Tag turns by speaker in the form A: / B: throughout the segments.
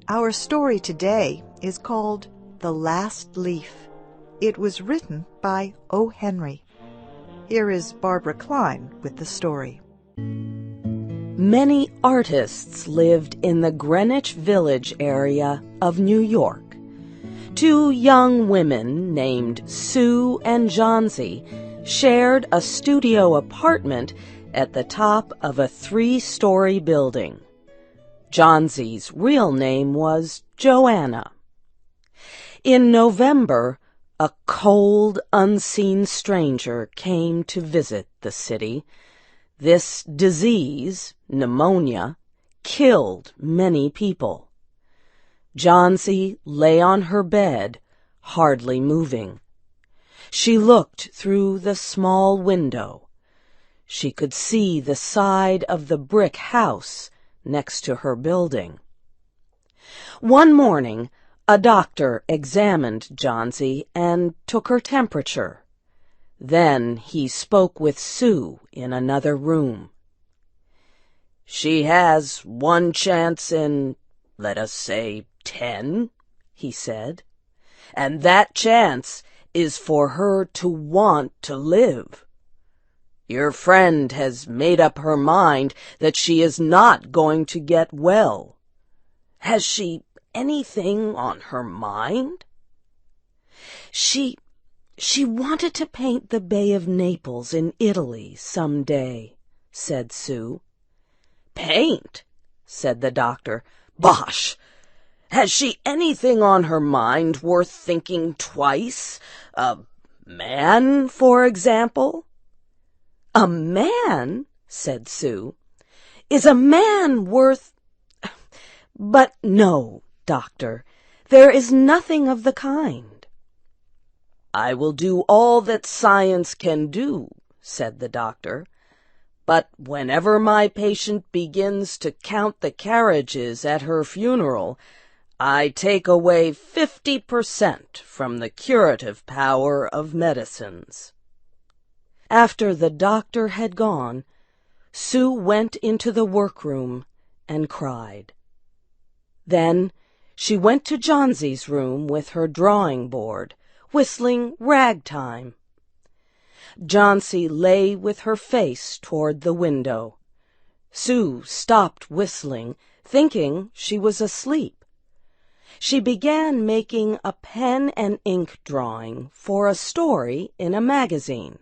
A: Our story today is called The Last Leaf. It was written by O. Henry. Here is Barbara Klein with the story.
B: Many artists lived in the Greenwich Village area of New York. Two young women named Sue and Johnsy shared a studio apartment at the top of a 3-story building. Johnsy's real name was Joanna. In November, a cold, unseen stranger came to visit the city. This disease, pneumonia, killed many people. Johnsy lay on her bed, hardly moving. She looked through the small window. She could see the side of the brick house next to her building. One morning, a doctor examined Johnsy and took her temperature. Then he spoke with Sue in another room. "She has one chance in, let us say, 10, he said. "And that chance is for her to want to live. Your friend has made up her mind that she is not going to get well. Has she anything on her mind?" She wanted to paint the Bay of Naples in Italy some day," said Sue. "Paint?" said the doctor. "Bosh! Has she anything on her mind worth thinking twice? A man, for example?" "A man?" said Sue. "Is a man worth— But no, doctor, there is nothing of the kind." "I will do all that science can do," said the doctor. "But whenever my patient begins to count the carriages at her funeral, I take away 50% from the curative power of medicines." After the doctor had gone, Sue went into the workroom and cried. Then she went to Johnsy's room with her drawing board, whistling ragtime. Johnsy lay with her face toward the window. Sue stopped whistling, thinking she was asleep. She began making a pen and ink drawing for a story in a magazine.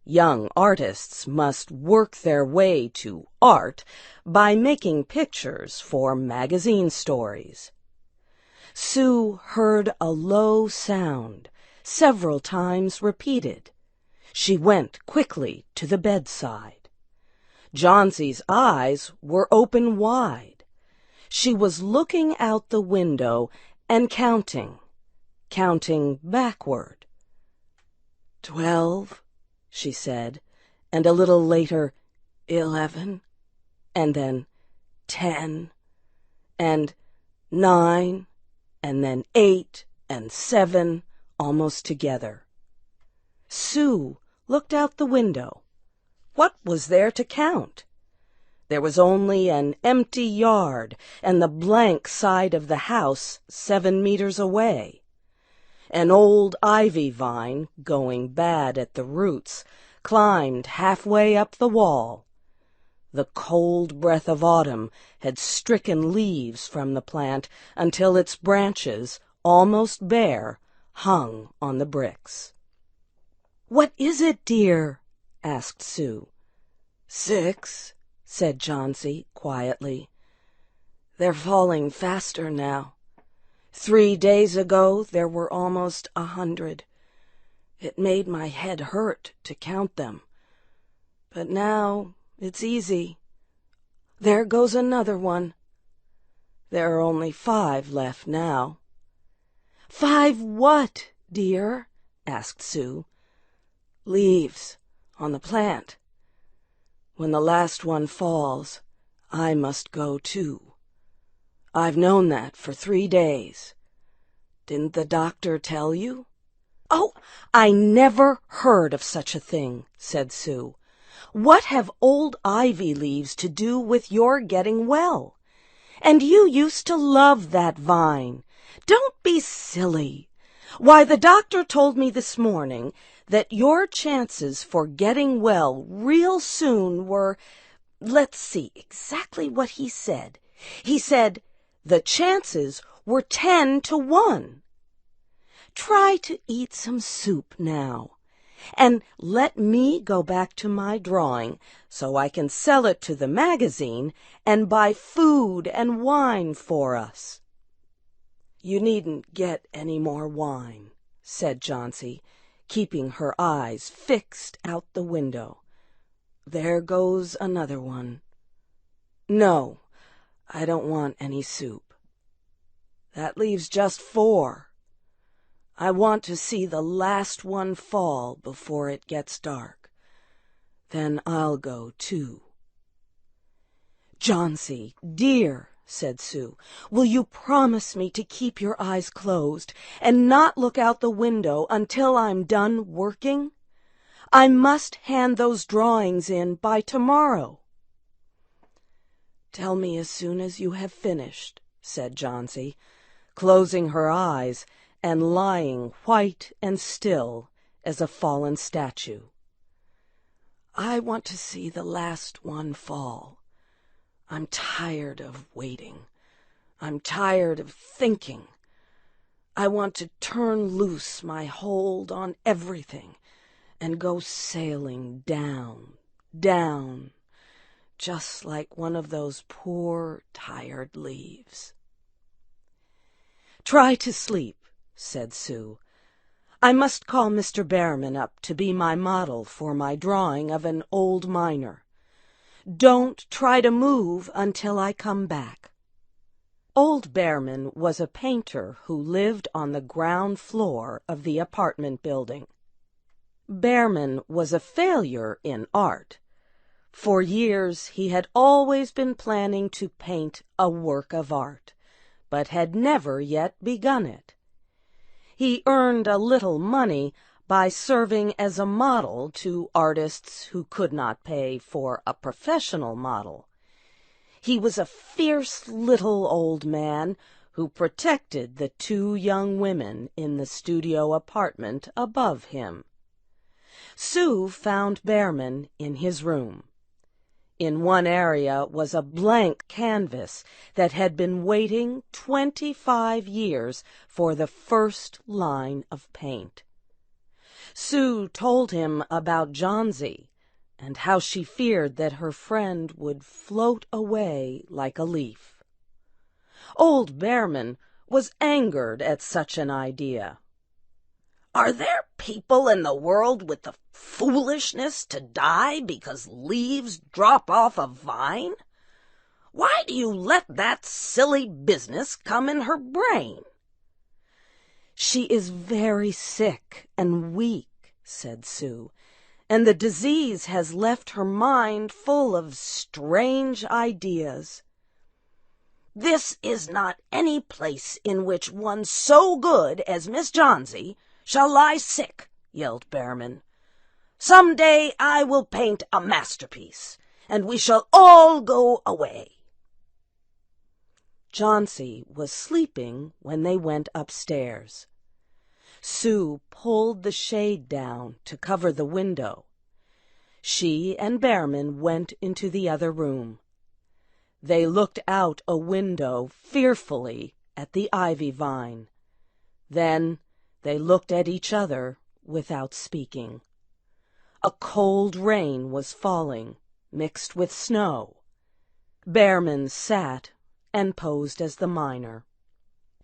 B: Young artists must work their way to art by making pictures for magazine stories. Sue heard a low sound, several times repeated. She went quickly to the bedside. Johnsy's eyes were open wide. She was looking out the window and counting backward. 12, she said, and a little later, 11, and then 10, and 9, and then 8 and 7, almost together. Sue looked out the window. What was there to count? There was only an empty yard and the blank side of the house 7 meters away. An old ivy vine, going bad at the roots, climbed halfway up the wall. The cold breath of autumn had stricken leaves from the plant until its branches, almost bare, hung on the bricks. "What is it, dear?" asked Sue. 6, said Johnsy quietly. "They're falling faster now. 3 days ago there were almost 100. It made my head hurt to count them. But now it's easy. There goes another one. There are only 5 left now." "5 what, dear?" asked Sue. "Leaves on the plant. When the last one falls, I must go too. I've known that for 3 days. Didn't the doctor tell you?" "Oh, I never heard of such a thing," said Sue. "What have old ivy leaves to do with your getting well? And you used to love that vine. Don't be silly. Why, the doctor told me this morning that your chances for getting well real soon were, let's see exactly what he said. He said the chances were 10 to 1. Try to eat some soup now, and let me go back to my drawing so I can sell it to the magazine and buy food and wine for us." "You needn't get any more wine," said Johnsy, keeping her eyes fixed out the window. "There goes another one. No, I don't want any soup. That leaves just 4. I want to see the last one fall before it gets dark. Then I'll go too." "Johnsy, dear," said Sue, "will you promise me to keep your eyes closed and not look out the window until I'm done working? I must hand those drawings in by tomorrow." "Tell me as soon as you have finished," said Johnsy, closing her eyes and lying white and still as a fallen statue. "I want to see the last one fall. I'm tired of waiting. I'm tired of thinking. I want to turn loose my hold on everything and go sailing down, down, just like one of those poor, tired leaves." "Try to sleep," said Sue. "I must call Mr. Behrman up to be my model for my drawing of an old miner. Don't try to move until I come back." Old Behrman was a painter who lived on the ground floor of the apartment building. Behrman was a failure in art. For years he had always been planning to paint a work of art, but had never yet begun it. He earned a little money by serving as a model to artists who could not pay for a professional model. He was a fierce little old man who protected the 2 young women in the studio apartment above him. Sue found Behrman in his room. In one area was a blank canvas that had been waiting 25 years for the first line of paint. Sue told him about Johnsy and how she feared that her friend would float away like a leaf. Old Behrman was angered at such an idea. "Are there people in the world with the foolishness to die because leaves drop off a vine? Why do you let that silly business come in her brain?" "She is very sick and weak," said Sue, "and the disease has left her mind full of strange ideas." "This is not any place in which one so good as Miss Johnsy shall lie sick," yelled Behrman. "Some day I will paint a masterpiece, and we shall all go away." Johnsy was sleeping when they went upstairs. Sue pulled the shade down to cover the window. She and Behrman went into the other room. They looked out a window fearfully at the ivy vine. Then they looked at each other without speaking. A cold rain was falling, mixed with snow. Behrman sat and posed as the miner.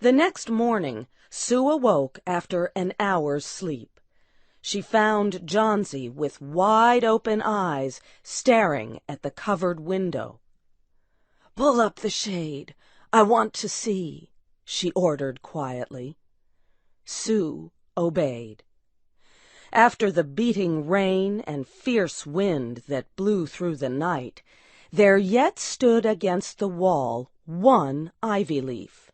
B: The next morning, Sue awoke after an hour's sleep. She found Johnsy with wide-open eyes staring at the covered window. "Pull up the shade. I want to see," she ordered quietly. Sue obeyed. After the beating rain and fierce wind that blew through the night, there yet stood against the wall one ivy leaf.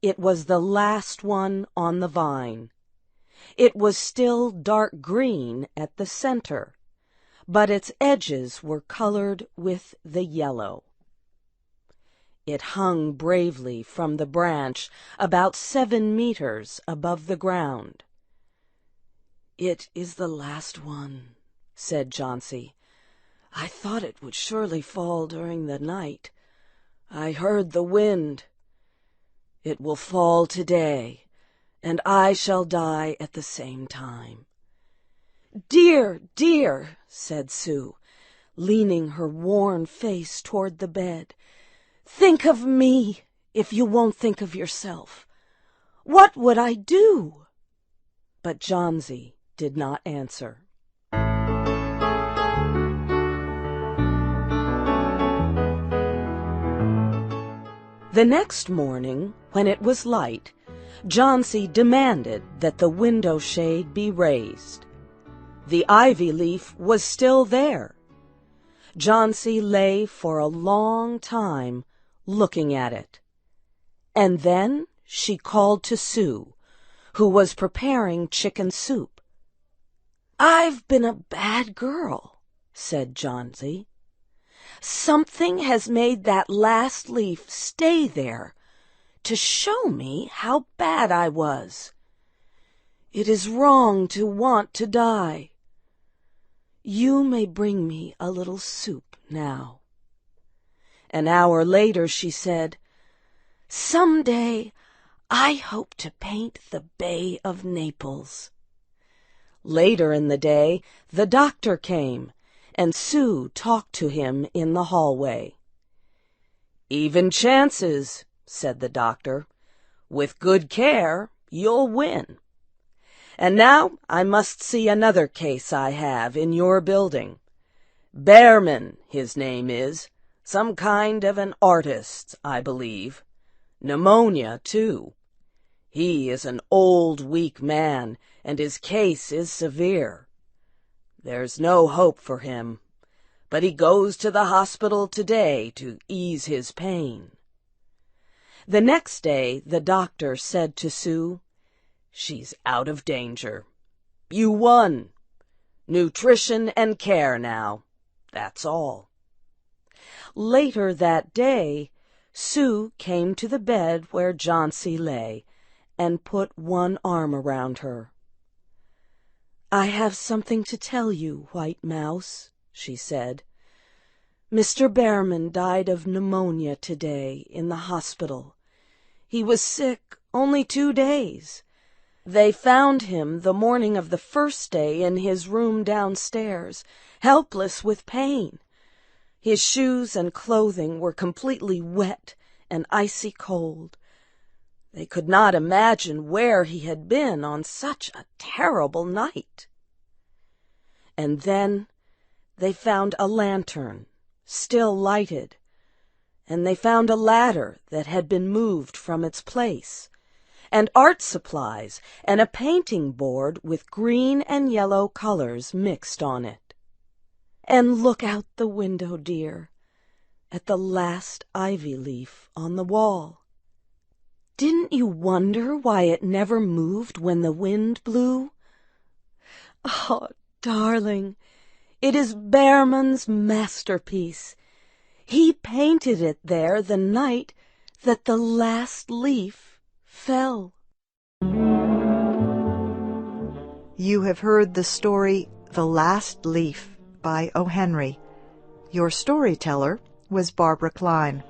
B: It was the last one on the vine. It was still dark green at the center, but its edges were colored with the yellow. It hung bravely from the branch about 7 meters above the ground. "It is the last one," said Johnsy. "I thought it would surely fall during the night. I heard the wind. It will fall today, and I shall die at the same time." "Dear, dear," said Sue, leaning her worn face toward the bed. "Think of me, if you won't think of yourself. What would I do?" But Johnsy did not answer. The next morning, when it was light, Johnsy demanded that the window shade be raised. The ivy leaf was still there. Johnsy lay for a long time looking at it. And then she called to Sue, who was preparing chicken soup. "I've been a bad girl," said Johnsy. "Something has made that last leaf stay there to show me how bad I was. It is wrong to want to die. You may bring me a little soup now." An hour later she said, "Some day I hope to paint the Bay of Naples." Later in the day the doctor came, and Sue talked to him in the hallway. "Even chances," said the doctor. "With good care, you'll win. And now I must see another case I have in your building. Behrman, his name is. Some kind of an artist, I believe. Pneumonia, too. He is an old, weak man, and his case is severe. There's no hope for him, but he goes to the hospital today to ease his pain." The next day the doctor said to Sue, "She's out of danger. You won. Nutrition and care now. That's all." Later that day, Sue came to the bed where Johnsy lay and put one arm around her. "I have something to tell you, White Mouse," she said. "Mr. Behrman died of pneumonia today in the hospital. He was sick only 2 days. They found him the morning of the first day in his room downstairs, helpless with pain. His shoes and clothing were completely wet and icy cold. They could not imagine where he had been on such a terrible night. And then they found a lantern, still lighted, and they found a ladder that had been moved from its place, and art supplies and a painting board with green and yellow colors mixed on it. And look out the window, dear, at the last ivy leaf on the wall. Didn't you wonder why it never moved when the wind blew? Oh, darling, it is Behrman's masterpiece. He painted it there the night that the last leaf fell."
A: You have heard the story The Last Leaf by O. Henry. Your storyteller was Barbara Klein.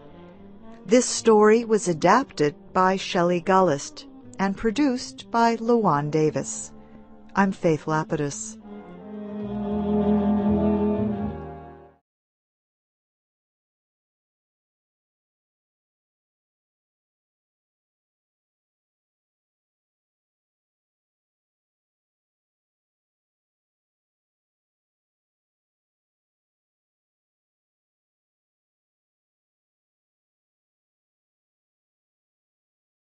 A: This story was adapted by Shelley Gullist and produced by Luan Davis. I'm Faith Lapidus.